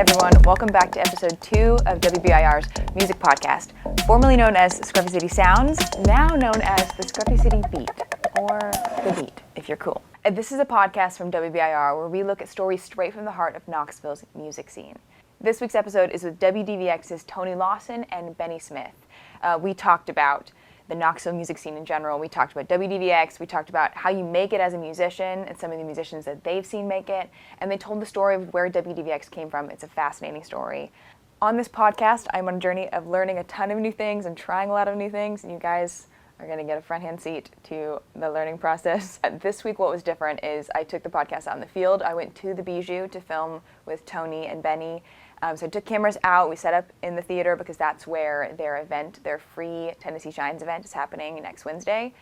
everyone. Welcome back to episode 2 of WBIR's music podcast, formerly known as Scruffy City Sounds, now known as the Scruffy City Beat, or The Beat, if you're cool. This is a podcast from WBIR where we look at stories straight from the heart of Knoxville's music scene. This week's episode is with WDVX's Tony Lawson and Benny Smith. We talked about the Knoxville music scene in general. We talked about WDVX. We talked about how you make it as a musician and some of the musicians that they've seen make it. And they told the story of where WDVX came from. It's a fascinating story. On this podcast, I'm on a journey of learning a ton of new things and trying a lot of new things. And you guys are going to get a front-hand seat to the learning process. This week, what was different is I took the podcast out in the field. I went to the Bijou to film with Tony and Benny. So I took cameras out. We set up in the theater because that's where their event, their free Tennessee Shines event, is happening next Wednesday.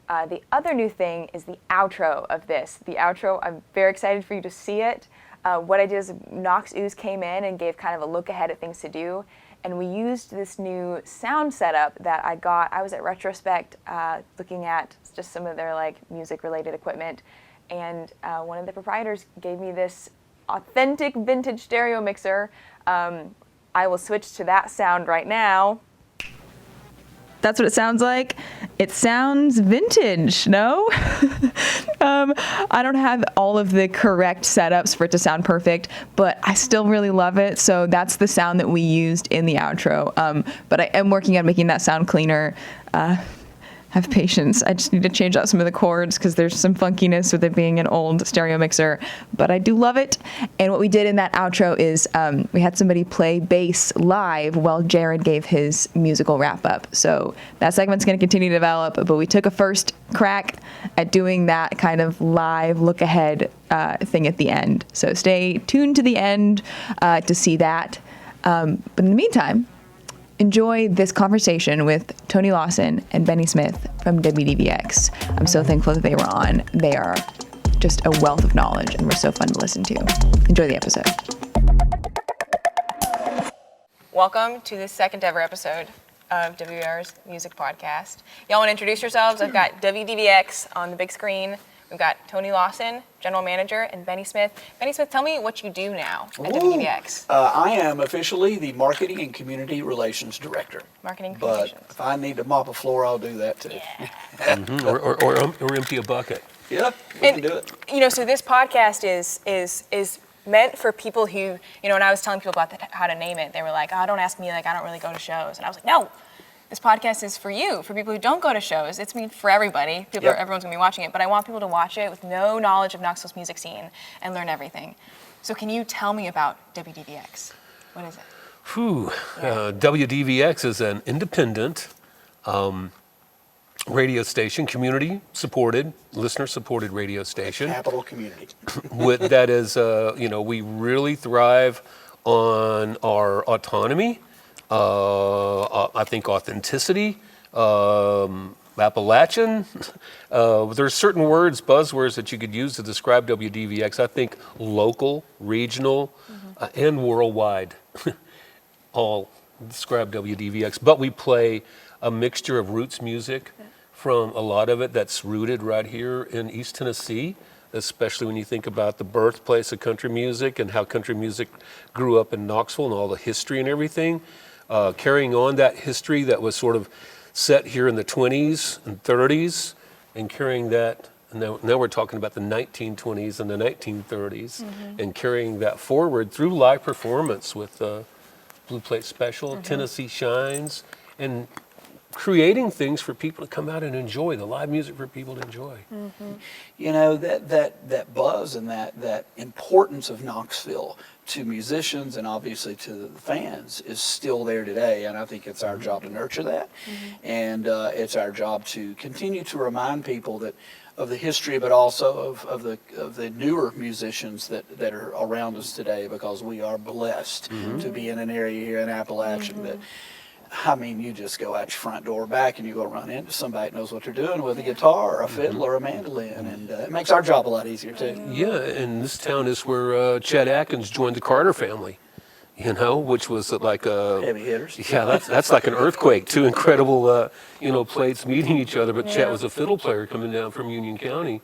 The other new thing is the outro of this. The outro, I'm very excited for you to see it. What I did is Knox Ooze came in and gave kind of a look ahead at things to do. And we used this new sound setup that I got. I was at Retrospect looking at just some of their music-related equipment. And one of the proprietors gave me this authentic vintage stereo mixer. I will switch to that sound right now. That's what it sounds like. It sounds vintage, no? I don't have all of the correct setups for it to sound perfect, but I still really love it. So that's the sound that we used in the outro. But I am working on making that sound cleaner. Have patience. I just need to change out some of the chords because there's some funkiness with it being an old stereo mixer, but I do love it. And what we did in that outro is we had somebody play bass live while Jared gave his musical wrap up. So that segment's going to continue to develop, but we took a first crack at doing that kind of live look ahead thing at the end. So stay tuned to the end to see that. But in the meantime, enjoy this conversation with Tony Lawson and Benny Smith from WDVX. I'm so thankful that they were on. They are just a wealth of knowledge and were so fun to listen to. Enjoy the episode. Welcome to the second ever episode of WBR's music podcast. Y'all want to introduce yourselves? I've got WDVX on the big screen. We've got Tony Lawson, General Manager, and Benny Smith. Benny Smith, tell me what you do now at WDVX. I am officially the Marketing and Community Relations Director. Marketing and Communications. But if I need to mop a floor, I'll do that too. Yeah. or empty a bucket. Yep, we can do it. You know, so this podcast is meant for people who, when I was telling people about how to name it, they were like, oh, don't ask me, I don't really go to shows. And I was like, no. This podcast is for you, for people who don't go to shows. It's mean for everybody. Everyone's gonna be watching it, but I want people to watch it with no knowledge of Knoxville's music scene and learn everything. So can you tell me about WDVX? What is it? WDVX is an independent radio station, community-supported, listener-supported radio station. Capital community. That is, we really thrive on our autonomy. I think authenticity, Appalachian. There's certain words, buzzwords that you could use to describe WDVX. I think local, regional, and worldwide all describe WDVX. But we play a mixture of roots music from a lot of it that's rooted right here in East Tennessee, especially when you think about the birthplace of country music and how country music grew up in Knoxville and all the history and everything. Carrying on that history that was sort of set here in the 20s and 30s, and carrying that, now we're talking about the 1920s and the 1930s, and carrying that forward through live performance with Blue Plate Special, Tennessee Shines, and creating things for people to come out and enjoy, the live music for people to enjoy. You know, that buzz and that importance of Knoxville to musicians and obviously to the fans is still there today, and I think it's our job to nurture that, and it's our job to continue to remind people that of the history, but also of the newer musicians that are around us today, because we are blessed to be in an area here in Appalachian that, I mean, you just go out your front door back and you go run into somebody that knows what they're doing with a guitar or a fiddle or a mandolin, and it makes our job a lot easier too. Yeah, and this town is where Chet Atkins joined the Carter family, which was like a heavy hitters. Yeah, that's like an earthquake. Two incredible, plates meeting each other. But Chet was a fiddle player coming down from Union County,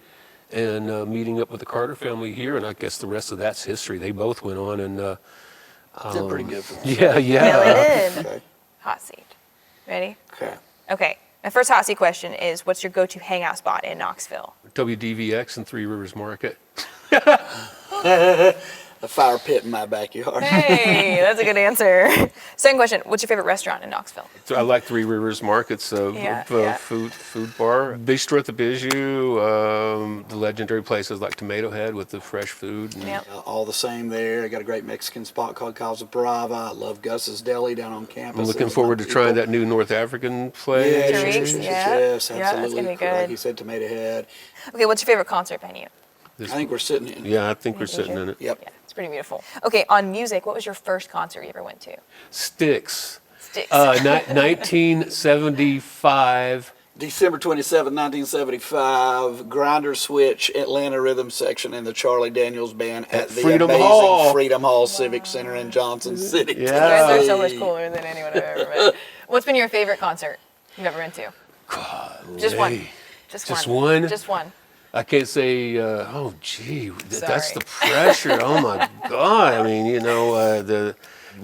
and meeting up with the Carter family here, and I guess the rest of that's history. They both went on and Did pretty good for me. Yeah, yeah. No, it did. Okay. Hot seat. Ready? Okay. Okay. My first hot seat question is, what's your go-to hangout spot in Knoxville? WDVX and Three Rivers Market. A fire pit in my backyard. Hey, that's a good answer. Second question, what's your favorite restaurant in Knoxville? So I like Three Rivers Market's Yeah. food bar. Bistro at the Bijou, the legendary places like Tomato Head with the fresh food. And Yep. All the same there. I got a great Mexican spot called Casa Brava. I love Gus's Deli down on campus. I'm It looking was forward my to trying people. that new North African place. Yes, Tariq's, yes, yes, yeah. yes, Yeah, that's absolutely. gonna be good. Like you said, Tomato Head. Okay, what's your favorite concert venue? I think we're sitting in. Yeah, I think we're sitting in it. Yep. Yeah, it's pretty beautiful. Okay, on music, what was your first concert you ever went to? Styx. Sticks. 1975. December 27, 1975, Grinder Switch, Atlanta Rhythm Section, and the Charlie Daniels Band at the Freedom amazing Hall. Freedom Hall Civic Center in Johnson City. Yeah. You guys are so Tennessee. much cooler than anyone I've ever met. What's been your favorite concert you've ever been to? Just one. Golly. Just Just one. one? Just one. I can't say, oh, gee, that's Sorry. the pressure. Oh, my God. I mean,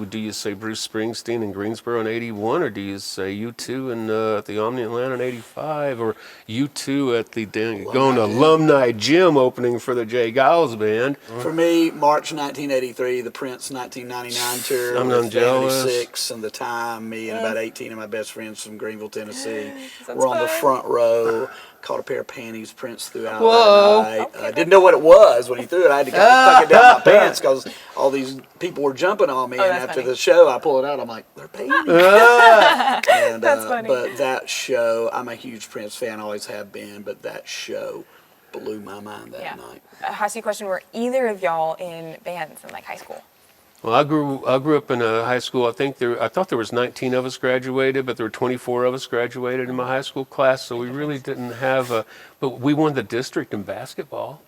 do you say Bruce Springsteen in Greensboro in 81, or do you say U2 at the Omni Atlanta in 85, or U2 at the Alumni Gym opening for the Jay Giles Band? For me, March 1983, the Prince 1999 tour I'm with not jealous. 6 and the time, me and about 18 of my best friends from Greenville, Tennessee, Sounds were on the fun. front row. Caught a pair of panties Prince threw out Whoa. that night. I didn't know what it was when he threw it. I had to tuck it down my pants because all these people were jumping on me. Oh, And that's after funny. the show, I pull it out. I'm like, they're panties. And, That's funny. But that show, I'm a huge Prince fan, always have been, but that show blew my mind that Yeah. night. A hot seat question, were either of y'all in bands in like high school? Well, I grew up in a high school. I thought there was 19 of us graduated, but there were 24 of us graduated in my high school class. So we really didn't have but we won the district in basketball.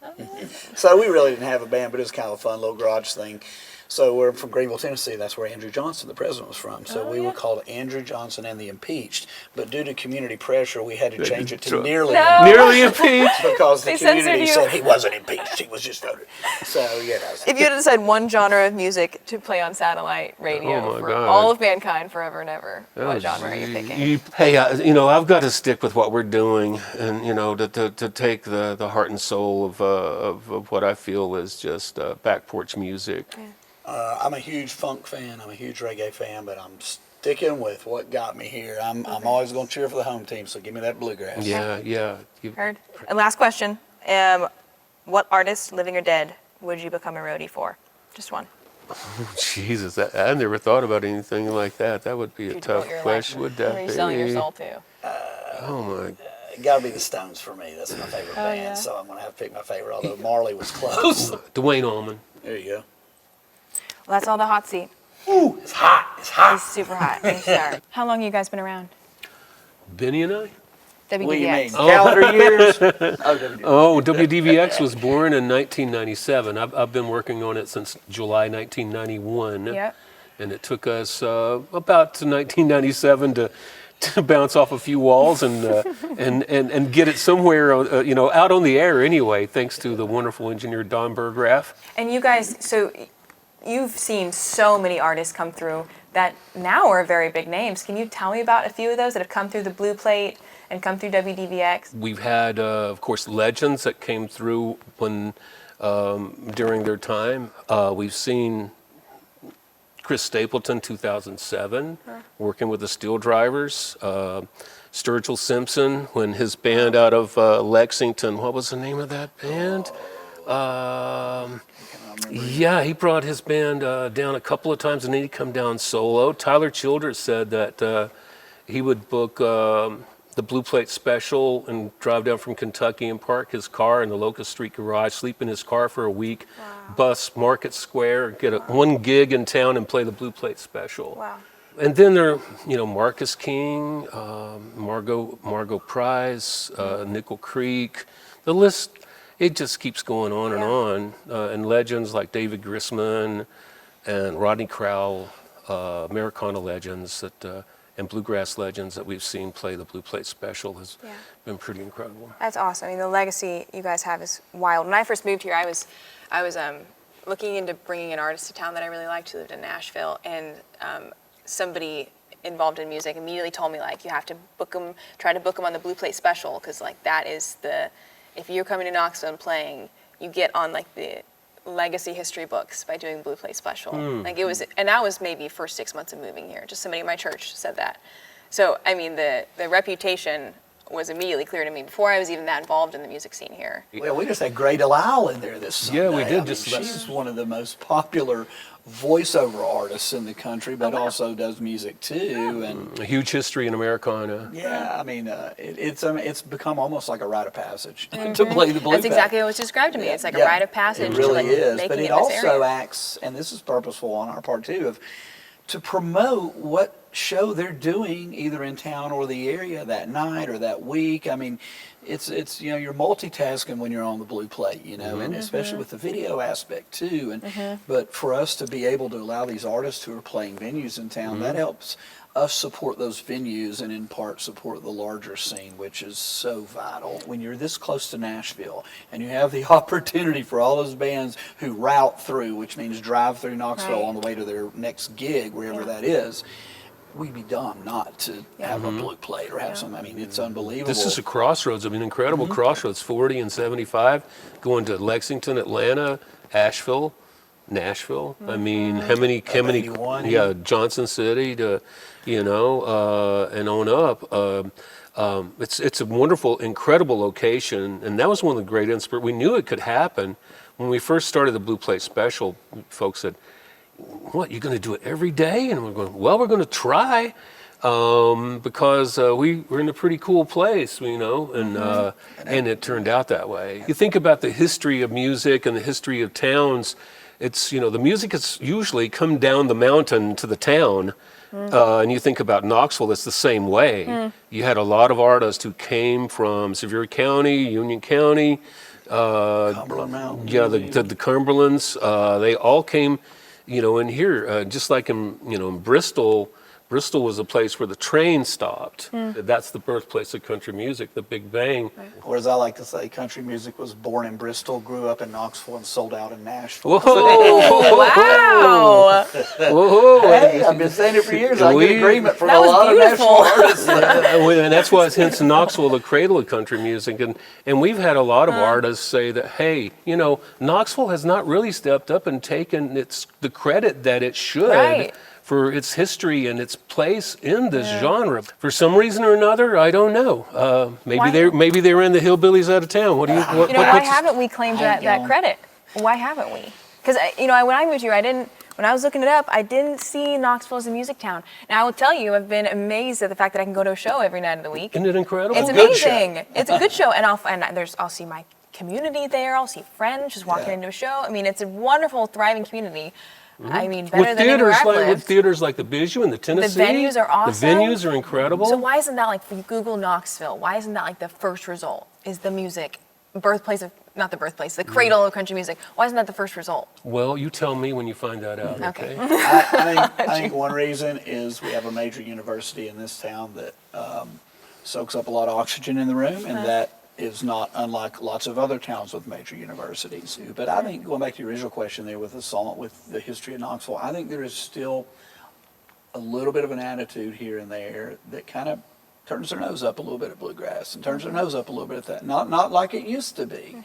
So we really didn't have a band, but it was kind of a fun little garage thing. So we're from Greenville, Tennessee. That's where Andrew Johnson, the president, was from. So we were called Andrew Johnson and the Impeached. But due to community pressure, we had to change it to nearly No. Nearly impeached. because the They censored community you. said he wasn't impeached. He was just voted. So yeah, If you had to decide one genre of music to play on satellite radio Oh, my for God. all of mankind forever and ever, Oh, what genre are you picking? Hey, I've got to stick with what we're doing, and to take the heart and soul of what I feel is just back porch music. I'm a huge funk fan. I'm a huge reggae fan, but I'm sticking with what got me here. I'm always going to cheer for the home team. So give me that bluegrass. Yeah. Heard. And last question, what artist, living or dead, would you become a roadie for? Just one. Jesus, I never thought about anything like that. That would be a You'd tough devote your life. question. Would Who are that you be? selling your soul to? Oh my! It got to be the Stones for me. That's my favorite band. yeah. So I'm going to have to pick my favorite, although Marley was close. Dwayne Allman. There you go. Well, that's all the hot seat. Ooh, it's hot. It's hot. It's super hot. Thanks, Sarah. How long you guys been around? Benny and I. What do you mean? WDVX. Calendar years? Oh, WDVX. Oh, WDVX was born in 1997. I've been working on it since July 1991. Yep. And it took us about to 1997 to bounce off a few walls and get it somewhere, out on the air anyway, thanks to the wonderful engineer Don Berggraf. And you guys, so you've seen so many artists come through that now are very big names. Can you tell me about a few of those that have come through the Blue Plate and come through WDVX? We've had, of course, legends that came through during their time. We've seen Chris Stapleton, 2007, working with the Steel Drivers. Sturgill Simpson, when his band out of Lexington, what was the name of that band? Yeah, he brought his band down a couple of times, and then he'd come down solo. Tyler Childers said that he would book the Blue Plate special and drive down from Kentucky and park his car in the Locust Street garage, sleep in his car for a week, bus Market Square, get one gig in town and play the Blue Plate special. Wow. And then there, Marcus King, Margot Price, Nickel Creek. The list, it just keeps going on and on. And legends like David Grisman and Rodney Crowell, Americana legends and bluegrass legends that we've seen play the Blue Plate special has been pretty incredible. That's awesome. I mean, the legacy you guys have is wild. When I first moved here, I was looking into bringing an artist to town that I really liked who lived in Nashville, and somebody involved in music immediately told me, like, you have to try to book them on the Blue Plate Special, because, like, that is if you're coming to Knoxville and playing, you get on, like, the legacy history books by doing Blue Plate Special. Like, it was, and that was maybe first 6 months of moving here. Just somebody in my church said that. So, I mean, the reputation was immediately clear to me before I was even that involved in the music scene here. Well, we just had Grey Delisle in there this Sunday. Yeah, we did. I mean, She's she's one of the most popular voiceover artists in the country, but also does music too. And a huge history in Americana. yeah, I mean, it's become almost like a rite of passage to play the blues. That's exactly what was described to me. It's like a Yeah, rite of passage it really to, like, is. making But it it in this also area. acts, and this is purposeful on our part too, to promote what show they're doing either in town or the area that night or that week. I mean, it's you're multitasking when you're on the Blue Plate, and especially with the video aspect too. And but for us to be able to allow these artists who are playing venues in town, that helps us support those venues and in part support the larger scene, which is so vital. When you're this close to Nashville and you have the opportunity for all those bands who route through, which means drive through Knoxville on the way to their next gig, wherever that is, we'd be dumb not to have a Blue Plate or have some. I mean, it's unbelievable. This is a crossroads. I mean, incredible crossroads. 40 and 75, going to Lexington, Atlanta, Asheville, Nashville. I mean, how many? 81, Yeah, Johnson City to, and on up. It's a wonderful, incredible location, and that was one of the great inspirations. We knew it could happen when we first started the Blue Plate Special. Folks said, "What, you're going to do it every day?" And we're going, "Well, we're going to try." Because we're in a pretty cool place, and it turned out that way. You think about the history of music and the history of towns. It's, the music has usually come down the mountain to the town, and you think about Knoxville, it's the same way. You had a lot of artists who came from Sevier County, Union County, Cumberland Mountain. yeah, the Cumberlands. They all came, in here, just like in Bristol. Bristol was a place where the train stopped. That's the birthplace of country music, the Big Bang. Or as I like to say, country music was born in Bristol, grew up in Knoxville, and sold out in Nashville. Whoa! Wow! Whoa! Hey, I've been saying it for years. I get agreement from That a was lot beautiful. of national artists. And that's why it's hence Knoxville, the cradle of country music. And we've had a lot of artists say that, hey, Knoxville has not really stepped up and taken the credit that it should. Right. For its history and its place in this genre. For some reason or another, I don't know. Maybe they were in the hillbillies out of town. What do you? Why haven't we claimed that credit? Why haven't we? Because when I moved here, when I was looking it up, I didn't see Knoxville as a music town. And I will tell you, I've been amazed at the fact that I can go to a show every night of the week. Isn't it incredible? It's amazing. It's a good show, and I'll see my community there. I'll see friends just walking into a show. I mean, it's a wonderful, thriving community. I mean, better than anywhere I've lived. With theaters like the Bijou and the Tennessee. The venues are awesome. The venues are incredible. So why isn't that, like, if you Google Knoxville, why isn't that like the first result? Is the music the cradle of country music? Why isn't that the first result? Well, you tell me when you find that out. Okay. I think one reason is we have a major university in this town that soaks up a lot of oxygen in the room, and that is not unlike lots of other towns with major universities. But I think, going back to your original question there with the history of Knoxville, I think there is still a little bit of an attitude here and there that kind of turns their nose up a little bit at bluegrass and turns their nose up a little bit at that. Not like it used to be.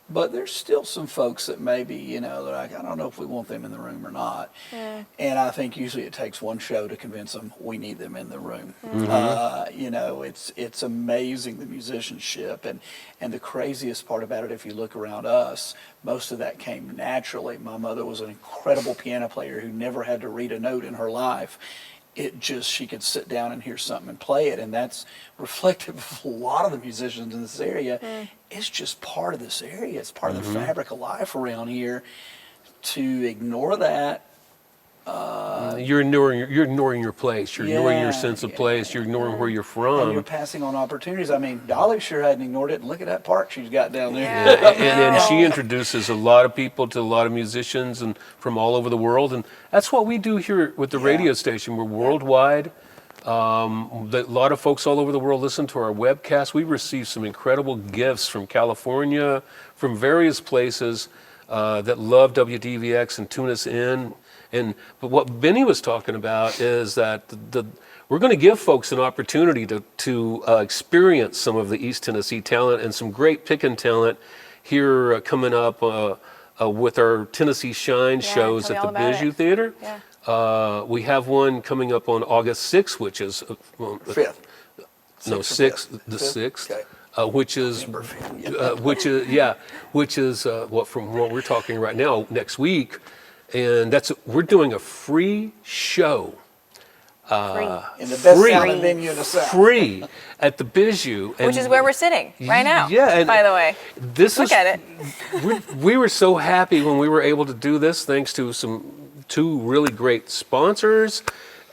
But there's still some folks that maybe, they're like, I don't know if we want them in the room or not. And I think usually it takes one show to convince them we need them in the room. It's amazing, the musicianship. And the craziest part about it, if you look around us, most of that came naturally. My mother was an incredible piano player who never had to read a note in her life. She could sit down and hear something and play it, and that's reflective of a lot of the musicians in this area. It's just part of this area. It's part of the fabric of life around here. To ignore that, you're ignoring your place. You're ignoring your sense of place. You're ignoring where you're from. and you're passing on opportunities. I mean, Dolly sure hadn't ignored it. Look at that park she's got down there. And she introduces a lot of people to a lot of musicians and from all over the world. And that's what we do here with the radio station. We're worldwide. A lot of folks all over the world listen to our webcast. We receive some incredible gifts from California, from various places. that love WDVX and tune us in. But what Benny was talking about is that we're going to give folks an opportunity to experience some of the East Tennessee talent and some great picking talent here coming up with our Tennessee Shine shows tell me at all the about Bijou it. Theater. Yeah. We have one coming up on August 6th, which is 5th. no, 6th, the 6th, Okay. which is, November 5th. which is what from what we're talking right now next week, and we're doing a free show, Free. In the best free. sounding venue in the South. free at the Bijou, Which is where we're sitting right now. Yeah, and by the way. This Look is, at it. we were so happy when we were able to do this, thanks to two really great sponsors.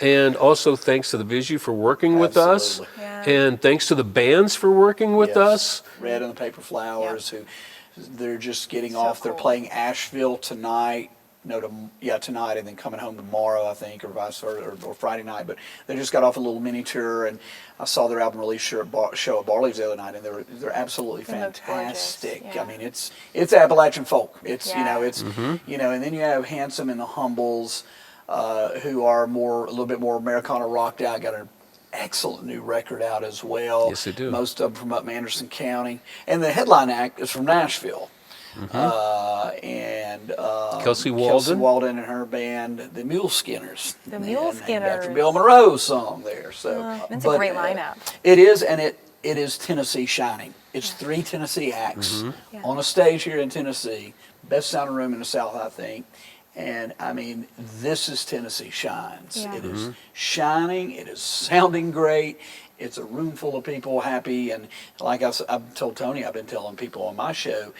And also thanks to the Bijou for working with us, Absolutely. Yeah. and thanks to the bands for working with Yes. us. Red and the Paper Flowers, who they're just getting So off. They're cool. playing Asheville tonight. Tonight, and then coming home tomorrow, I think, or vice versa, or Friday night. But they just got off a little mini tour, and I saw their album release show at Barley's the other night, and they're absolutely It looks gorgeous, fantastic. yeah. I mean, it's Appalachian folk. It's Yeah. and then you have Handsome and the Humbles, who are a little bit more Americana rocked out. Got an excellent new record out as well. Yes, they do. Most of them from up in Anderson County, and the headline act is from Nashville. Kelsey Kelsey Walden. Walden and her band, the Mule Skinners. The Mule Named after Skinners. Bill Monroe's song there. So That's a great lineup. It is, and it is Tennessee shining. It's 3 Tennessee acts Yeah. on a stage here in Tennessee. Best sounding room in the South, I think. And I mean, this is Tennessee Shines. Yeah. It is shining. It is sounding great. It's a room full of people happy. And like I've told Tony, I've been telling people on my show,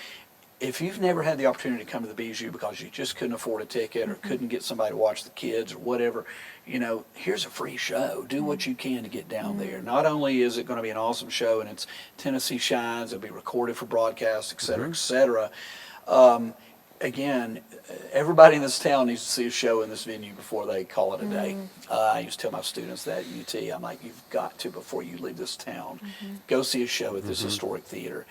if you've never had the opportunity to come to the Bijou because you just couldn't afford a ticket or couldn't get somebody to watch the kids or whatever, here's a free show. Do what you can to get down there. Not only is it going to be an awesome show, and it's Tennessee Shines, it'll be recorded for broadcast, et cetera, et cetera. Again, everybody in this town needs to see a show in this venue before they call it a day. I used to tell my students that at UT, I'm like, you've got to, before you leave this town, go see a show at this historic theater.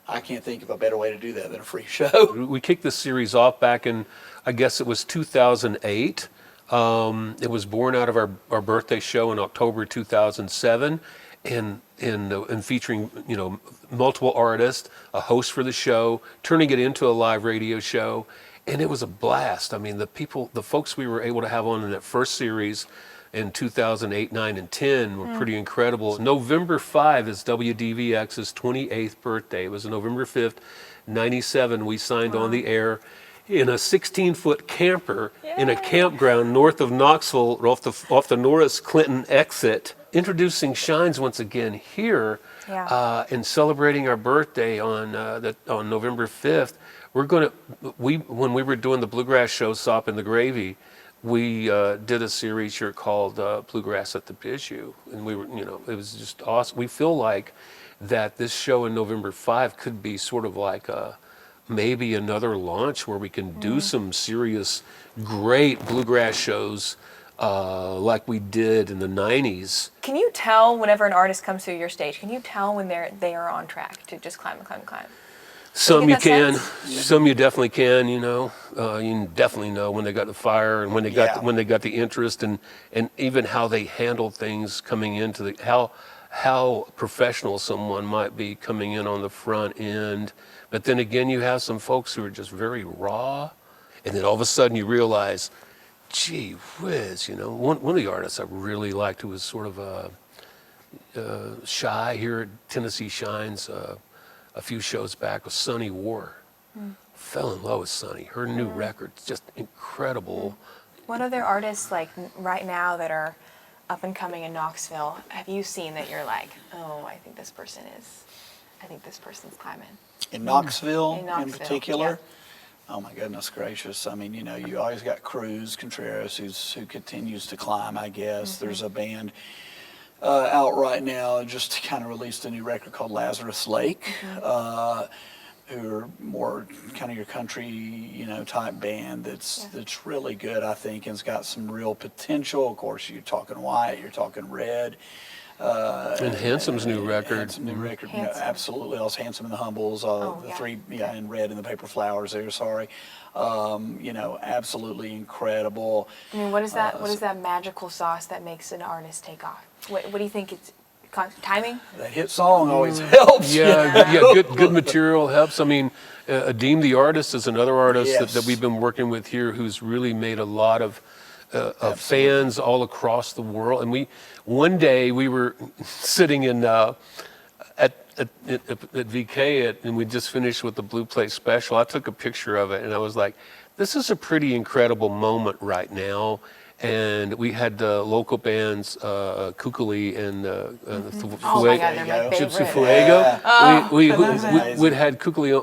I can't think of a better way to do that than a free show. We kicked this series off back in, I guess it was 2008. It was born out of our birthday show in October 2007, and featuring multiple artists, a host for the show, turning it into a live radio show, and it was a blast. I mean, the folks we were able to have on in that first series in 2008, 9, and 10 were pretty incredible. November 5 is WDVX's 28th birthday. It was November 5th, 97. We signed on the air in a 16-foot camper in a campground north of Knoxville, off the Norris Clinton exit. Introducing Shines once again here, and celebrating our birthday on November 5th. When we were doing the Bluegrass show, Sop and the Gravy, we did a series here called Bluegrass at the Bijou, and we were, it was just awesome. We feel like that this show in November 5 could be sort of like maybe another launch where we can do some serious, great bluegrass shows. Like we did in the 90s. Can you tell whenever an artist comes through your stage, can you tell when they are on track to just climb? Some you get that can, sense? some you definitely can. You can definitely know when they got the fire and when they got the interest, and even how they handle things coming into how professional someone might be coming in on the front end. But then again, you have some folks who are just very raw, and then all of a sudden you realize, gee whiz, one of the artists I really liked, who was sort of shy here at Tennessee Shines a few shows back, was Sunny War. Fell in love with Sunny. Her new record's just incredible. What other artists right now that are up and coming in Knoxville have you seen that you're like, oh, I think this person's climbing? In Knoxville, In Knoxville, in particular. yeah. Oh my goodness gracious! I mean, you always got Cruz Contreras, who continues to climb. I guess there's a band out right now just kind of released a new record called Lazarus Lake, who are more kind of your country, type band that's really good, I think, and it's got some real potential. Of course, you're talking Wyatt, you're talking Red. And Handsome's new record. Handsome new record, Handsome. absolutely. Also Handsome and the Humbles, Oh, the yeah. three, and Red and the Paper Flowers there, sorry. Absolutely incredible. I mean, what is that? What is that magical sauce that makes an artist take off? What do you think it's timing? That hit song always helps. Yeah, good material helps. I mean, Adeem the artist is another artist Yes. that we've been working with here who's really made a lot of fans all across the world. And one day we were sitting in at VK and we just finished with the Blue Plate special. I took a picture of it and I was like, this is a pretty incredible moment right now. And we had local bands, Kukuli and Oh my God, they're my Gypsy favorite. Fuego. Yeah. We had Kukuli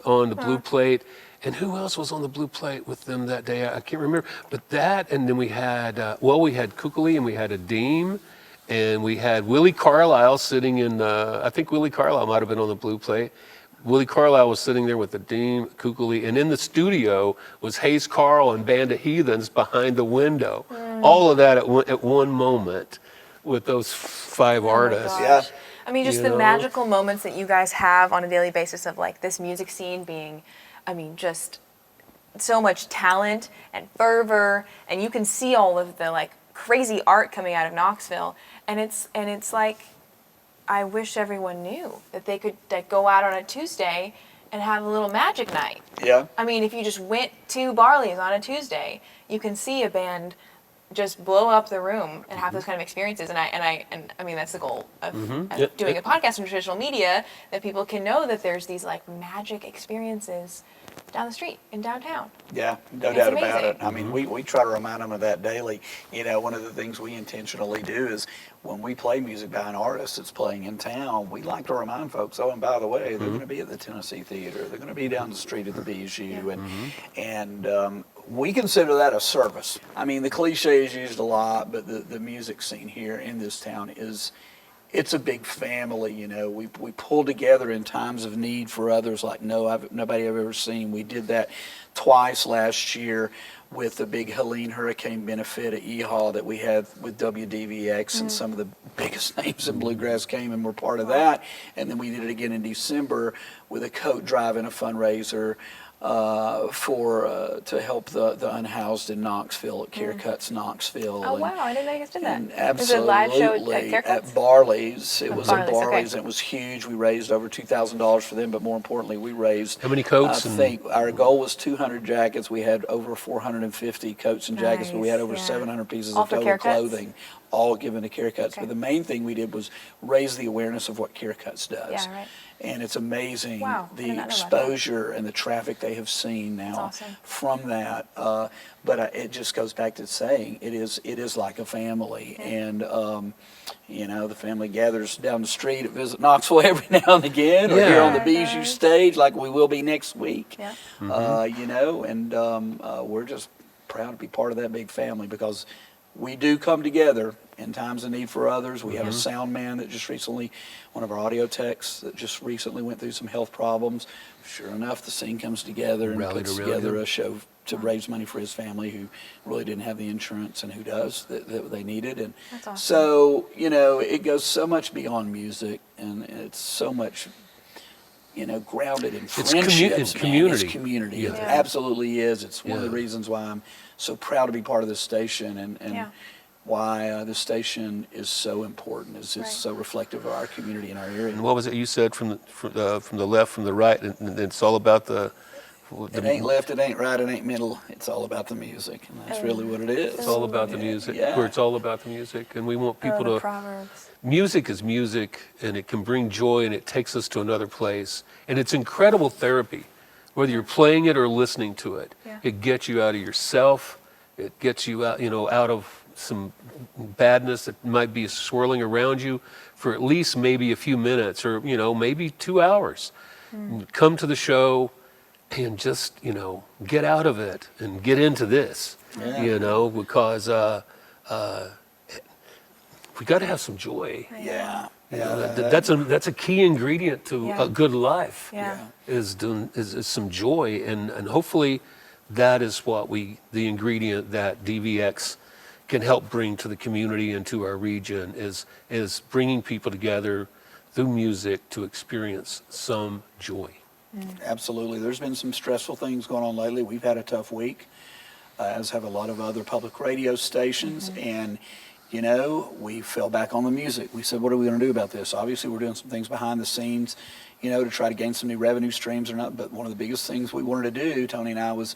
on the Blue Plate. And who else was on the Blue Plate with them that day? I can't remember. But that, and then we had, we had Kukuli and we had Adeem. And we had Willie Carlisle sitting in, I think Willie Carlisle might have been on the Blue Plate. Willie Carlisle was sitting there with Adeem, Kukuli, and in the studio was Hayes Carl and Band of Heathens behind the window. All of that at one moment with those five artists. gosh. Yeah. I mean, just You the know? magical moments that you guys have on a daily basis of like this music scene being, I mean, just so much talent and fervor, and you can see all of the like crazy art coming out of Knoxville, and it's like, I wish everyone knew that they could go out on a Tuesday and have a little magic night. Yeah. I mean, if you just went to Barley's on a Tuesday, you can see a band just blow up the room and have those kind of experiences. And I mean, that's the goal of Yep, doing yep. a podcast in traditional media, that people can know that there's these like magic experiences down the street in downtown. Yeah, no It's doubt about amazing. it. I mean, we try to remind them of that daily. One of the things we intentionally do is when we play music by an artist that's playing in town, we like to remind folks, oh, and by the way, they're going to be at the Tennessee Theater. They're going to be down the street at the BSU. And we consider that a service. I mean, the cliche is used a lot, but the music scene here in this town it's a big family, We pull together in times of need for others like nobody I've ever seen. We did that twice last year with the big Helene Hurricane benefit at EHA that we had with WDVX, and some of the biggest names in bluegrass came and were part of that. And then we did it again in December with a coat drive and a fundraiser to help the unhoused in Knoxville at Care Cuts Knoxville. Oh, wow, I didn't know you guys did that. And Is it a live show at absolutely, Care Cuts? at Barley's. It was at Barley's, okay. Barley's, and it was huge. We raised over $2,000 for them, but more importantly, we raised. How many coats I and- think our goal was 200 jackets. We had over 450 coats and jackets, but we had over Nice, yeah. 700 pieces All of for total Care Cuts? clothing, all given to Care Cuts. Okay. But the main thing we did was raise the awareness of what Care Cuts does. Yeah, right. And it's amazing Wow, I the did not know about that. exposure and the traffic they have seen now awesome. from that. But it just goes back to saying it is like a family, and the family gathers down the street at Visit Knoxville every now and again, or here on the Yeah. BSU stage, like we will be next week. Yeah. We're just proud to be part of that big family because we do come together in times of need for others. We have a sound man that just recently, one of our audio techs that just recently went through some health problems. Sure enough, the scene comes together and Rallied puts around together him. a show to raise money for his family who really didn't have the insurance and who does that they needed. And That's awesome. so, it goes so much beyond music, and it's so much grounded in friendships. it's man. community. It's community. Yeah. It Yeah. absolutely is. It's one of the Yeah. reasons why I'm so proud to be part of this station, and Yeah. why this station is so important. Is Right. it's so reflective of our community and our area. And what was it you said from the left, from the right? And it's all about the It ain't left, it ain't right, it ain't middle. It's all about the music, and that's really what it is. It's all about the music. Yeah. Where it's all about the music, and we want people the to. Proverbs. Music is music, and it can bring joy, and it takes us to another place. And it's incredible therapy, whether you're playing it or listening to it. Yeah. It gets you out of yourself. It gets you out, out of some badness that might be swirling around you for at least maybe a few minutes, or maybe 2 hours. Come to the show and just get out of it and get into this. Yeah. Because we got to have some joy. Yeah. That's a key ingredient to Yeah. a good life. Yeah. Is some joy, and hopefully that is the ingredient that DVX can help bring to the community and to our region is bringing people together through music to experience some joy. Absolutely. There's been some stressful things going on lately. We've had a tough week, as have a lot of other public radio stations. And, you know, we fell back on the music. We said, what are we going to do about this? Obviously, we're doing some things behind the scenes, you know, to try to gain some new revenue streams or not. But one of the biggest things we wanted to do, Tony and I, was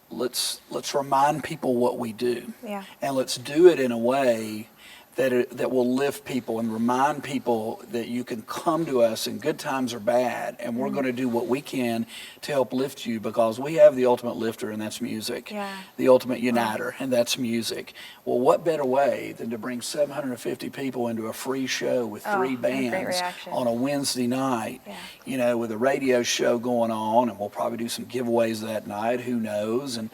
let's remind people what we do. Yeah. And let's do it in a way that will lift people and remind people that you can come to us in good times or bad, and we're going to do what we can to help lift you, because we have the ultimate lifter, and that's music. Yeah. The ultimate uniter, and that's music. Well, what better way than to bring 750 people into a free show with three great bands reaction. on a Wednesday night, Yeah. you know, with a radio show going on, and we'll probably do some giveaways that night, who knows, and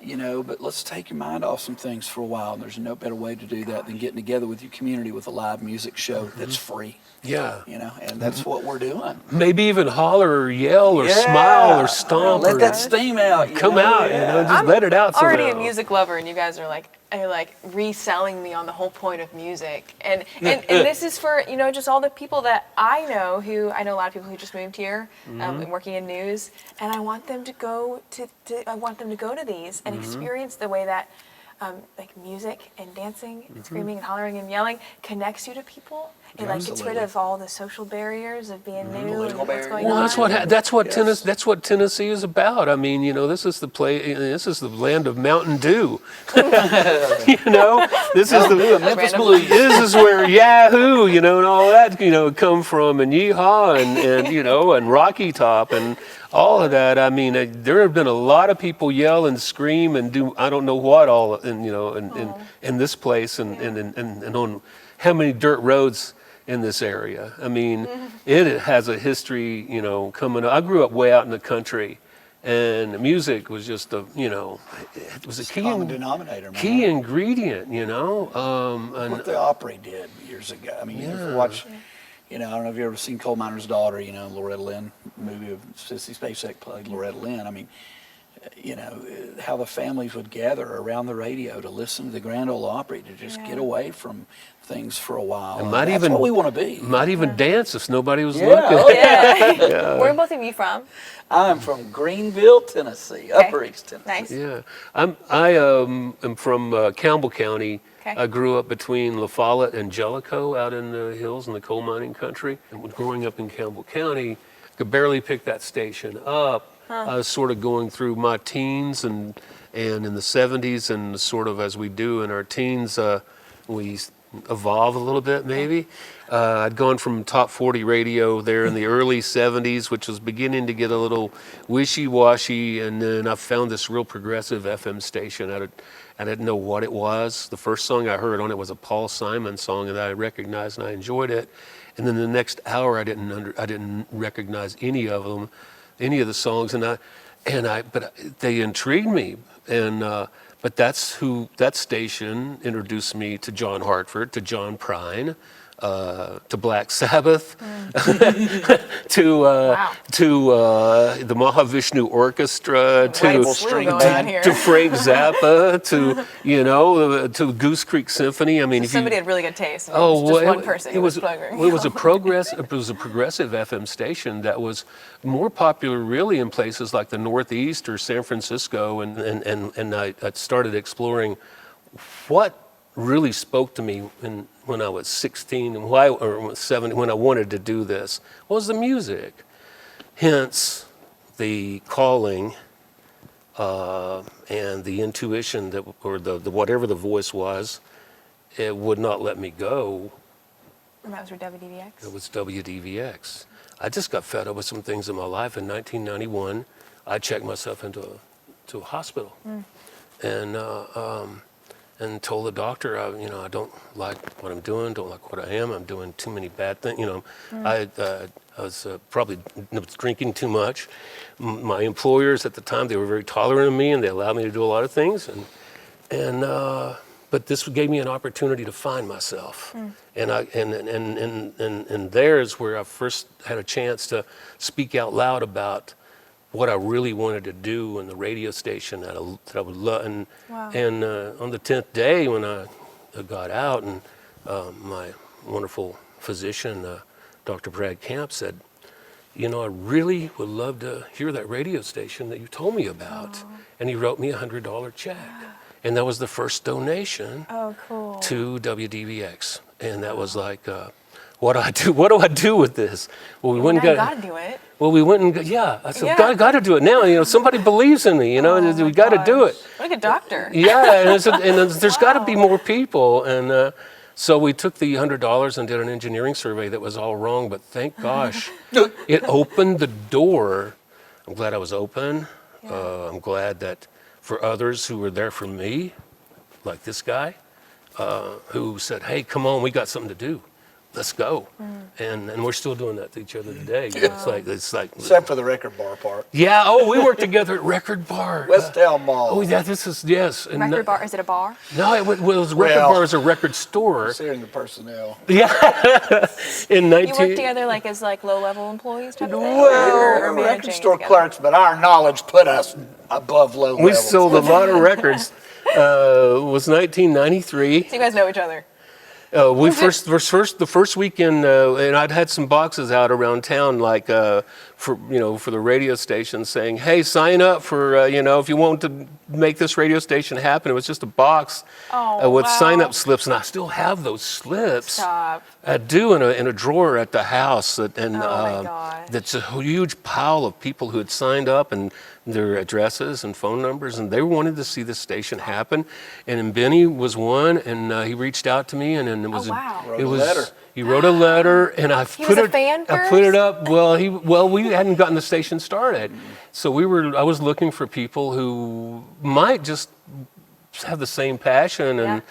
you know, but let's take your mind off some things for a while, and there's no better way to do that than getting together with your community with a live music show that's free. Yeah. You know, and that's what we're doing. Maybe even holler or yell or smile or stomp. Let or that steam out. come out, you know, just let it out Already somehow. a music lover, and you guys are like reselling me on the whole point of music. And this is for, you know, just all the people that I know a lot of people who just moved here, and working in news, and I want them to go to these and experience the way that like music and dancing and screaming and hollering and yelling connects you to people. It like gets rid of all the social barriers of being new and what's going Well, on. that's what Tennessee is about. I mean, you know, this is the land of Mountain Dew. You know, this is the Memphis Blues. this is where Yahoo, you know, and all that, you know, come from, and Yeehaw, and you know, and Rocky Top, and all of that. I mean, there have been a lot of people yell and scream and do I don't know what all, and you know, in this place, and on how many dirt roads in this area. I mean, it has a history, you know, coming up. I grew up way out in the country, and the music was just it was a Common denominator, man. key ingredient, you know. What the Opry did years ago. I mean, you ever watch, you know, I don't know if you've ever seen Coal Miner's Daughter, you know, Loretta Lynn, movie of Sissy Spacek played Loretta Lynn. I mean, you know, how the families would gather around the radio to listen to the Grand Ole Opry, to just get away from things for a while. And that's what we want to be. Might even dance if nobody was Yeah, looking. oh, yeah. Where are both of you from? I'm from Greenville, Tennessee, Upper East Tennessee. Nice. Yeah, I am from Campbell County. Okay. I grew up between La Follette and Jellicoe out in the hills in the coal mining country. And growing up in Campbell County, I could barely pick that station up. I was sort of going through my teens and in the 70s, and sort of as we do in our teens, we evolve a little bit maybe. I'd gone from top 40 radio there in the early 70s, which was beginning to get a little wishy-washy, and then I found this real progressive FM station. I didn't know what it was. The first song I heard on it was a Paul Simon song, and I recognized and I enjoyed it. And then the next hour, I didn't recognize any of them, any of the songs, but they intrigued me. And but that station introduced me to John Hartford, to John Prine, to Black Sabbath, to the Mahavishnu Orchestra, to Frank Zappa, to Goose Creek Symphony. I mean, if Somebody you, had really good taste. Oh, Just well, one person. It was a programming. progressive FM station that was more popular, really, in places like the Northeast or San Francisco, and I started exploring what really spoke to me when I was 16 or 17, when I wanted to do this, was the music. Hence, the calling and the intuition or the whatever the voice was, it would not let me go. And that was your WDVX? It was WDVX. I just got fed up with some things in my life. In 1991, I checked myself into a hospital, and told the doctor, I don't like what I'm doing, don't like what I am. I'm doing too many bad things. I was probably drinking too much. My employers at the time, they were very tolerant of me, and they allowed me to do a lot of things. But this gave me an opportunity to find myself, and there is where I first had a chance to speak out loud about what I really wanted to do in the radio station that I would love. And, Wow. and on the 10th day when I got out, and my wonderful physician, Dr. Brad Camp, said, I really would love to hear that radio station that you told me about. Aww. And he wrote me a $100 check. And that was the first donation Cool. to WDVX. And that was like, what do I do? What do I do with this? Well, we went and Now you got. gotta do it. Well, we went and I said, Yeah. got to do it now. Somebody believes in me. We got to do it. What a good doctor. Yeah, and there's got to be Wow. more people. And so we took the $100 and did an engineering survey that was all wrong. But thank gosh, it opened the door. I'm glad I was open. Yeah. I'm glad that for others who were there for me, like this guy, who said, hey, come on, we got something to do. Let's go. And we're still doing that to each other today. It's like Except for the record bar part. yeah. We worked together at Record Bar. West Elm Mall. Oh, yeah. This is yes. And Record bar? Is it a bar? No, it was Record Well, Bar was a record store. Considering the personnel. Yeah. In 19. You work together as low-level employees type of thing? Well, Or we're record managing store together? clerks, but our knowledge put us above low We levels. sold a lot of records. It was 1993. So you guys know each other? The first weekend, and I'd had some boxes out around town, for the radio station, saying, "Hey, sign up for if you want to make this radio station happen." It was just a box with wow. sign-up slips, and I still have those slips. Stop. I do in a drawer at the house, my gosh. that's a huge pile of people who had signed up and their addresses and phone numbers, and they wanted to see this station happen. And Benny was one, and he reached out to me, and it was wow. Wrote a letter. He wrote a letter, and I He was a fan I put it first? up. We hadn't gotten the station started, so I was looking for people who might just have the same passion and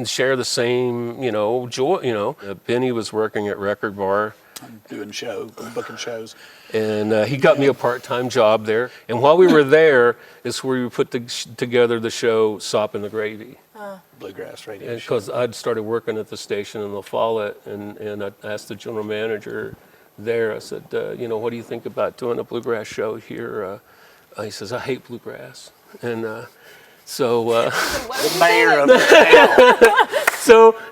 share the same, joy. Benny was working at Record Bar, Doing booking shows. and he got me a part-time job there. And while we were there, is where we put together the show "Sop in the Gravy." Bluegrass radio show. Because I'd started working at the station in La Follette, and I asked the general manager there, I said, what do you think about doing a bluegrass show here? He says, I hate bluegrass. And The mayor of the town.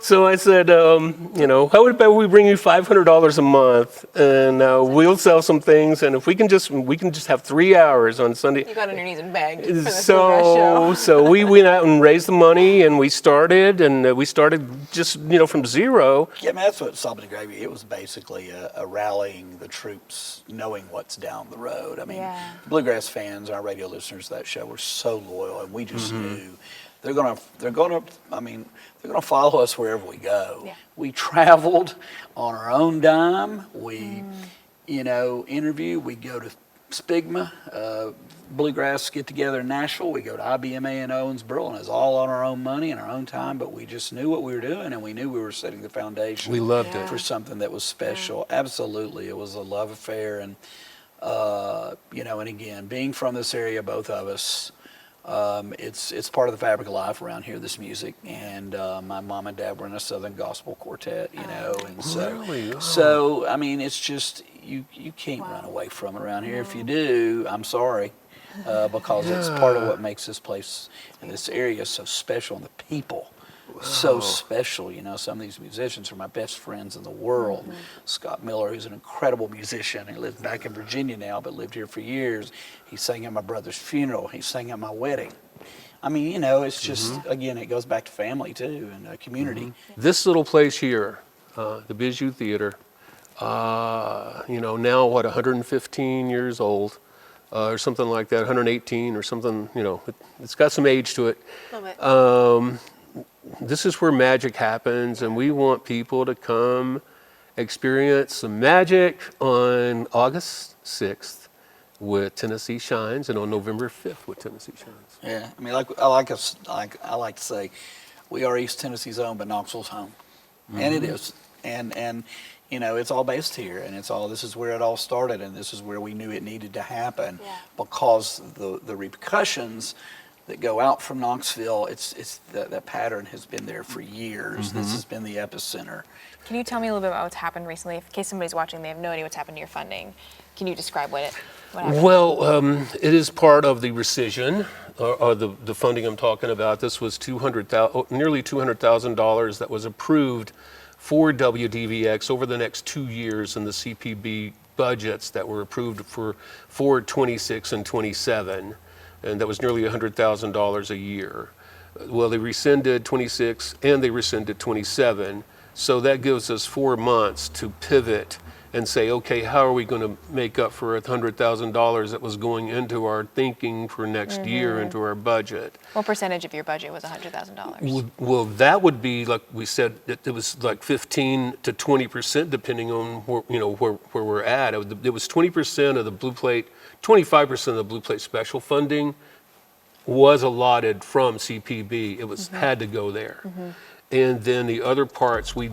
so I said, how about we bring you $500 a month, and we'll sell some things, and if we can just have 3 hours on Sunday. You got on your knees and begged for this bluegrass show. So we went out and raised the money, and we started just from zero. Yeah, that's what Sop in the Gravy. It was basically a rallying the troops, knowing what's down the road. I mean, Yeah. bluegrass fans, our radio listeners to that show were so loyal, and we just knew they're gonna follow us wherever we go. Yeah. We traveled on our own dime. We, interview. We go to Spigma, bluegrass get together in Nashville. We go to IBMA in Owensboro, and it's all on our own money and our own time. But we just knew what we were doing, and we knew we were setting the foundation. We loved it. For something that was special. Absolutely, it was a love affair, and and again, being from this area, both of us. It's part of the fabric of life around here, this music, and my mom and dad were in a Southern Gospel quartet, and so, Really? Oh. so I mean, it's just, you can't run away from it around here. If you do, I'm sorry, because it's part of what makes this place and this area so special, and the people. So special, some of these musicians are my best friends in the world. Scott Miller, who's an incredible musician, he lives back in Virginia now, but lived here for years. He sang at my brother's funeral. He sang at my wedding. I mean, it's just, again, it goes back to family too, and community. This little place here, the Bijou Theater, now 115 years old, or something like that, 118 or something, it's got some age to it. Love it. This is where magic happens, and we want people to come experience some magic on August 6th with Tennessee Shines, and on November 5th with Tennessee Shines. Yeah, I mean, I like to say, we are East Tennessee's home, but Knoxville's home, and it is, and it's all based here, and this is where it all started, and this is where we knew it needed to happen, because the repercussions that go out from Knoxville, that pattern has been there for years. This has been the epicenter. Can you tell me a little bit about what's happened recently? In case somebody's watching, they have no idea what's happened to your funding. Can you describe what it What happened? Well, it is part of the rescission, or the funding I'm talking about. This was nearly $200,000 that was approved for WDVX over the next 2 years in the CPB budgets that were approved for 26 and 27, and that was nearly $100,000 a year. Well, they rescinded 26 and they rescinded 27, so that gives us 4 months to pivot and say, okay, how are we going to make up for $100,000 that was going into our thinking for next year into our budget? What percentage of your budget was $100,000? Well, that would be, like we said, it was like 15 to 20%, depending on where we're at. It was 20% of the Blue Plate, 25% of the Blue Plate special funding was allotted from CPB. It was had to go there. And then the other parts we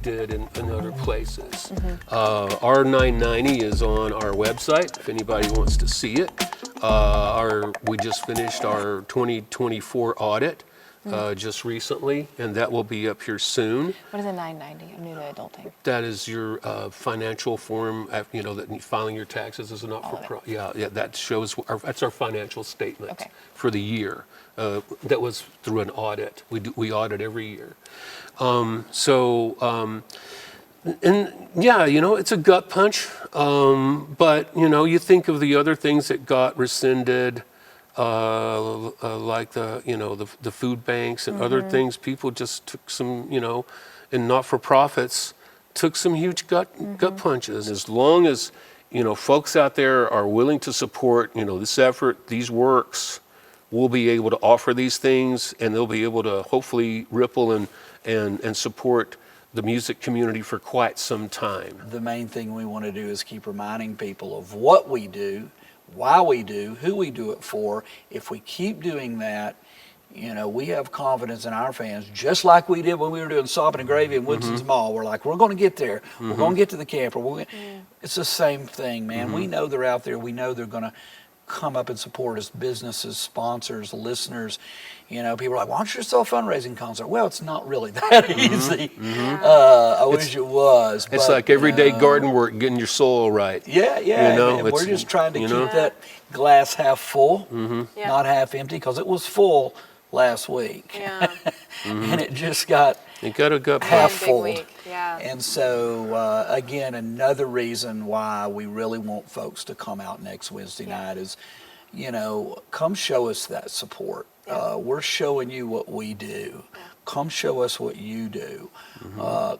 did in other places. Our 990 is on our website if anybody wants to see it. We just finished our 2024 audit just recently, and that will be up here soon. What is a 990? I'm new to adulting. That is your financial form, that filing your taxes as a not-for-profit. Yeah, that shows, that's our financial statement for the year. That was through an audit. We audit every year. It's a gut punch. But you think of the other things that got rescinded, like the food banks and other things. People just took some, and not-for-profits took some huge gut punches. As long as folks out there are willing to support this effort, these works, we'll be able to offer these things, and they'll be able to hopefully ripple and support the music community for quite some time. The main thing we want to do is keep reminding people of what we do, why we do, who we do it for. If we keep doing that, we have confidence in our fans, just like we did when we were doing Sopping and Gravy in Woodson's Mall. We're like, we're going to get there. We're going to get to the camper. It's the same thing, man. We know they're out there. We know they're going to come up and support us, businesses, sponsors, listeners. People are like, why don't you just throw a fundraising concert? Well, it's not really that easy. I wish it was. It's like everyday garden work, getting your soil right. Yeah. And we're just trying to keep that glass half full, not half empty, because it was full last week. Yeah. And it just got half full. Yeah. And so, again, another reason why we really want folks to come out next Wednesday night is, come show us that support. We're showing you what we do. Come show us what you do.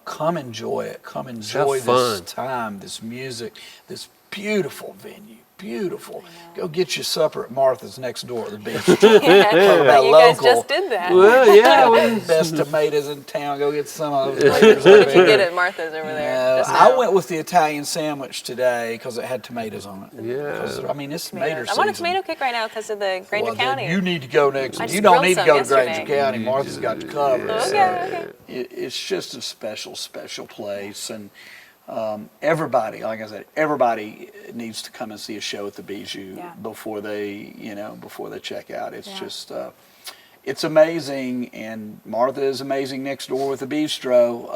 Come enjoy it. Come enjoy this time, this music, this beautiful venue. Beautiful. Go get your supper at Martha's next door at the beach. You guys just did that. Well, yeah. Best tomatoes in town. Go get some of those tomatoes. What did you get at Martha's over there? I went with the Italian sandwich today because it had tomatoes on it. Yeah. It's tomato season. I'm on a tomato kick right now because of the Granger County. You need to go next. I just You don't need to go to grilled some Granger County. Martha's got you covered. Okay. It's just a special, special place. And everybody, like I said, everybody needs to come and see a show at the Bijou before they check out. It's just, it's amazing, and Martha is amazing next door with the bistro.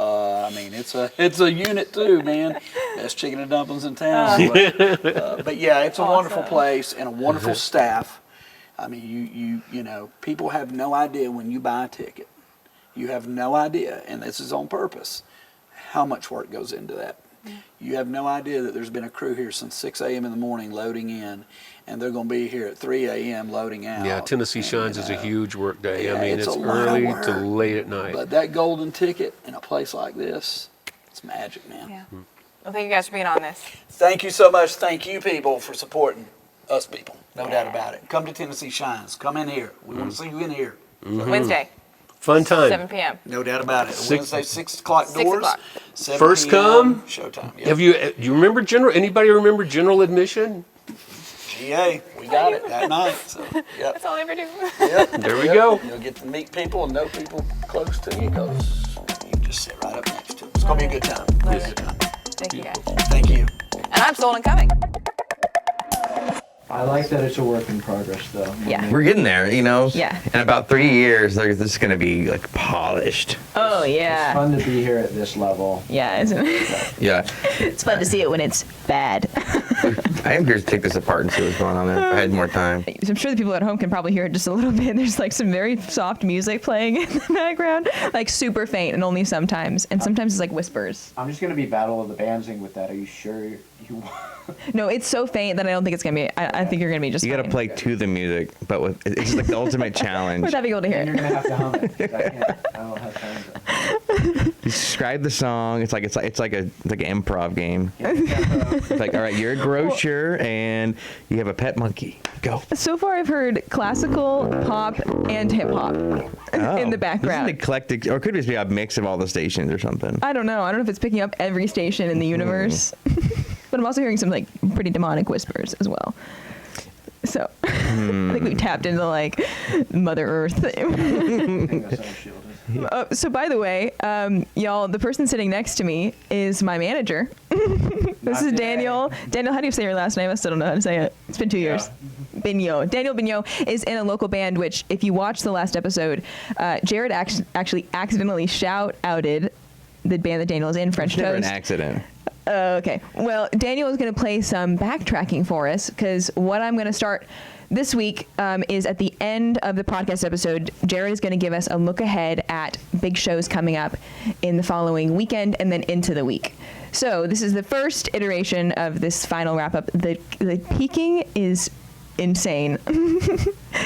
It's a unit too, man. Best chicken and dumplings in town. But yeah, it's a wonderful place and a wonderful staff. People have no idea when you buy a ticket. You have no idea, and this is on purpose, how much work goes into that. You have no idea that there's been a crew here since 6 a.m. in the morning loading in, and they're going to be here at 3 a.m. loading out. Yeah, Tennessee Shines is a huge work day. Yeah, it's early to late at night. But that golden ticket in a place like this, it's magic, man. Yeah. Well, thank you guys for being on this. Thank you so much. Thank you, people, for supporting us people. No doubt about it. Come to Tennessee Shines. Come in here. We want to see you in here. Wednesday. Fun time. 7 p.m. No doubt about it. Wednesday, 6 o'clock doors. 6 o'clock. 7 First p.m. come. Showtime. Yep. Do you remember anybody remember general admission? GA, we got it that night. So, yep. That's all I ever do. Yep. There we go. You'll get to meet people and know people close to you because you can just sit right up next to them. It's going to be a good time. Love Good time. Thank you guys. Thank you. And I'm sold and coming. I like that it's a work in progress, though. Yeah. We're getting there, Yeah. In about 3 years, this is going to be like polished. Oh, It's yeah. fun to be here at this level. Yeah, isn't it? Yeah. It's fun to see it when it's bad. I am curious to take this apart and see what's going on there. If I had more time. I'm sure the people at home can probably hear it just a little bit. There's like some very soft music playing in the background, like super faint and only sometimes. And sometimes it's like whispers. I'm just gonna be Battle of the Bandsing with that. Are you sure you want? No, it's so faint that I don't think it's going to be, I think you're going to be just You got to fine. play to the music, but with it's like the ultimate challenge. Without being able to hear And it. you're gonna have to hum it. 'Cause I don't have time to. Describe the song. It's like an improv game. Get the tempo. It's like, all right, you're a grocer and you have a pet monkey. Go. So far, I've heard classical, pop, and hip hop in the background. This is an eclectic, or could it just be a mix of all the stations or something? I don't know. I don't know if it's picking up every station in the universe. But I'm also hearing some like pretty demonic whispers as well. So I think we tapped into like Mother Earth. I think that's unshielded. So by the way, y'all, the person sitting next to me is my manager. This is Daniel. Daniel, how do you say your last name? I still don't know how to say it. It's been 2 years. Bignot. Daniel Bignot is in a local band, which if you watch the last episode, Jared actually accidentally outed the band that Daniel is in, French Never an Toast. accident. Okay. Well, Daniel is going to play some backtracking for us because what I'm going to start this week is at the end of the podcast episode, Jared is going to give us a look ahead at big shows coming up in the following weekend and then into the week. So this is the first iteration of this final wrap up. The peaking is insane.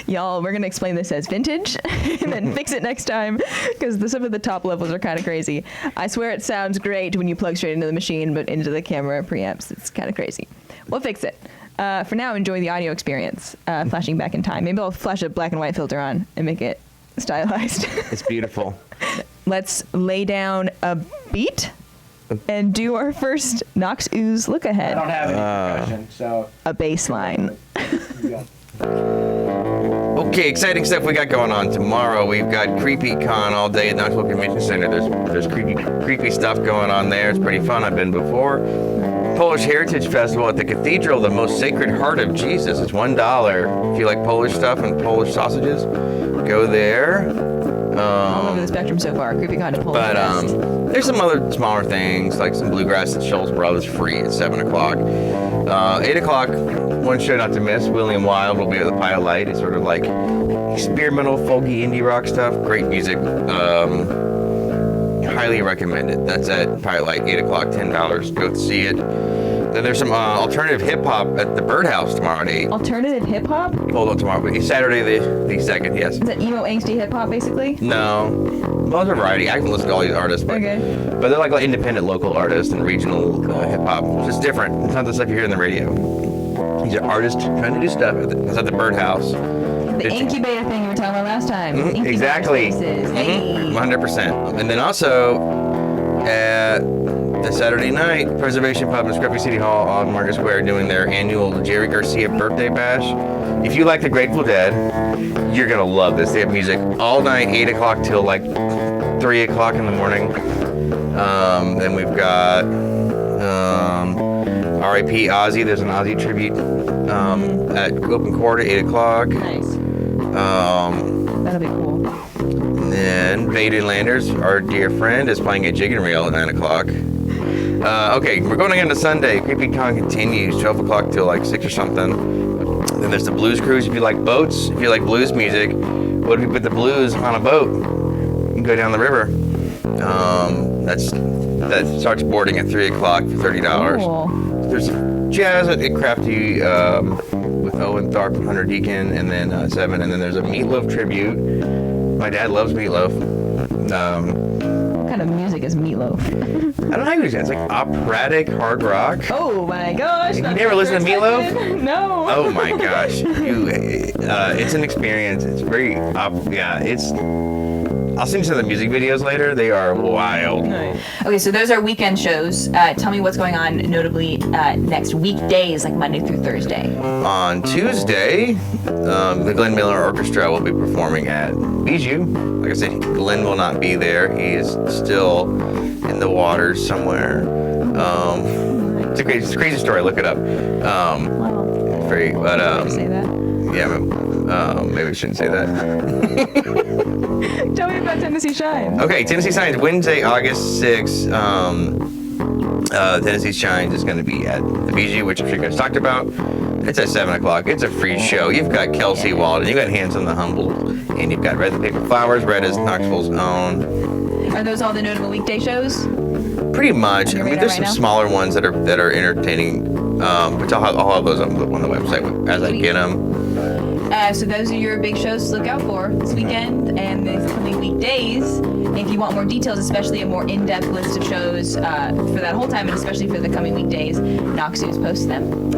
Y'all, we're going to explain this as vintage and then fix it next time because some of the top levels are kind of crazy. I swear it sounds great when you plug straight into the machine, but into the camera preamps, it's kind of crazy. We'll fix it. For now, enjoy the audio experience, flashing back in time. Maybe I'll flash a black and white filter on and make it stylized. It's beautiful. Let's lay down a beat and do our first Knox Ooze look I don't ahead. have any percussion, so A bass line. you got. Okay, exciting stuff we got going on tomorrow. We've got Creepy Con all day at Knoxville Convention Center. There's creepy stuff going on there. It's pretty fun. I've been before. Polish Heritage Festival at the Cathedral, the most sacred heart of Jesus. It's $1. If you like Polish stuff and Polish sausages, go there. All over the spectrum so far. Creepy Con to Polish But Fest. there's some other smaller things, like some bluegrass at Schultz Brothers free at 7 o'clock. 8 o'clock, one show not to miss, William Wild will be at the Pilot Light. It's sort of like experimental, folky, indie rock stuff. Great music. Highly recommend it. That's at Pilot Light, 8 o'clock, $10. Go see it. Then there's some alternative hip hop at the Birdhouse tomorrow at 8. Alternative hip hop? Hold on, tomorrow, but Saturday the 2nd, yes. Is that emo angsty hip hop basically? No. Well, there's a variety. I can listen to all these artists, but, Okay. but they're like independent local artists and regional hip hop. It's just different. It's not the stuff you hear on the radio. These are artists trying to do stuff. It's at the Birdhouse. The incubator thing you were talking about last time. Incubator Exactly. spaces. Hey. 100%. And then also at the Saturday night, Preservation Pub in Scruffy City Hall on Market Square doing their annual Jerry Garcia birthday bash. If you like the Grateful Dead, you're gonna love this. They have music all night, 8 o'clock till like 3 o'clock in the morning. Then we've got R.I.P. Ozzy. There's an Ozzy tribute at Open Court at 8 o'clock. Nice. That'll be cool. And then Baden Landers, our dear friend, is playing at Jig and Reel at 9 o'clock. Okay, we're going again to Sunday. Creepy Con continues, 12 o'clock till like 6 or something. Then there's the Blues Cruise if you like boats, if you like blues music. What if we put the blues on a boat? You can go down the river. That starts boarding at 3 o'clock for $30. Cool. There's jazz at Crafty with Owen Tharp and Hunter Deacon, and then 7, and then there's a Meatloaf tribute. My dad loves Meatloaf. What kind of music is Meatloaf? I don't know how you say it. It's like operatic hard rock. Oh my gosh. You that's never what listened to you're Meatloaf? expecting? No. Oh my gosh, it's an experience. It's very I'll send you some of the music videos later. They are wild. Okay, so those are weekend shows. Tell me what's going on notably next weekdays, like Monday through Thursday. On Tuesday, the Glenn Miller Orchestra will be performing at Bijou. Like I said, Glenn will not be there. He is still in the waters somewhere. It's a crazy story. Look it up. Wow. Very, but Say that. yeah, maybe we shouldn't say that. Tell me about Tennessee Shine. Okay, Tennessee Signs, Wednesday, August 6th. Tennessee Shines is going to be at the BG, which I'm sure you guys talked about. It's at 7 o'clock. It's a free show. You've got Kelsey Walden, you've got Hands on the Humble, and you've got Red the Paper Flowers. Red is Knoxville's own. Are those all the notable weekday shows? Pretty much. I mean, there's some Right now? smaller ones that are entertaining, which I'll have those on the website as I get them. So those are your big shows to look out for this weekend and the coming weekdays. If you want more details, especially a more in-depth list of shows for that whole time, and especially for the coming weekdays, Knox Ooze posts them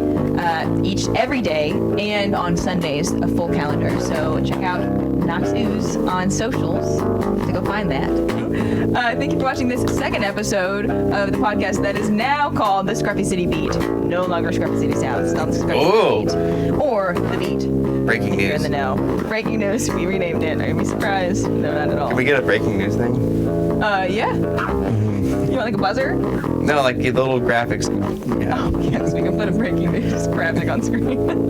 every day, and on Sundays a full calendar. So check out Knox Ooze on socials to go find that. Thank you for watching this second episode of the podcast that is now called the Scruffy City Beat. No longer Scruffy City Sounds. It's not the Scruffy City Beat. Or the Beat. Breaking You're in news. the know. Breaking news. We renamed it. Are you be surprised? No, not at all. Can we get a breaking news thing? Yeah. You want like a buzzer? No, like the little graphics. Yeah. Yes, we can put a breaking news graphic on screen.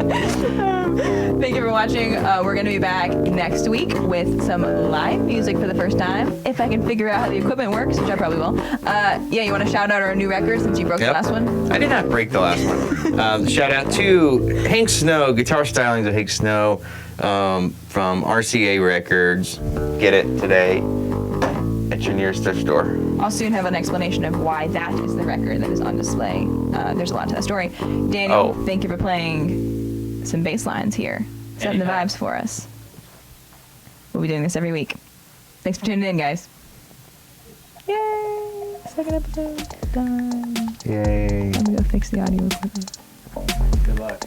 Thank you for watching. We're going to be back next week with some live music for the first time, if I can figure out how the equipment works, which I probably will. Yeah, you want to shout out our new record since you broke the last one? I did not break the last one. Shout out to Hank Snow, guitar stylings of Hank Snow from RCA Records. Get it today at your nearest thrift store. I'll soon have an explanation of why that is the record that is on display. There's a lot to that story. Daniel, thank you for playing some bass lines here, setting the vibes for us. We'll be doing this every week. Thanks for tuning in, guys. Yay! Second episode done. Yay. Let me go fix the audio equipment. Good luck.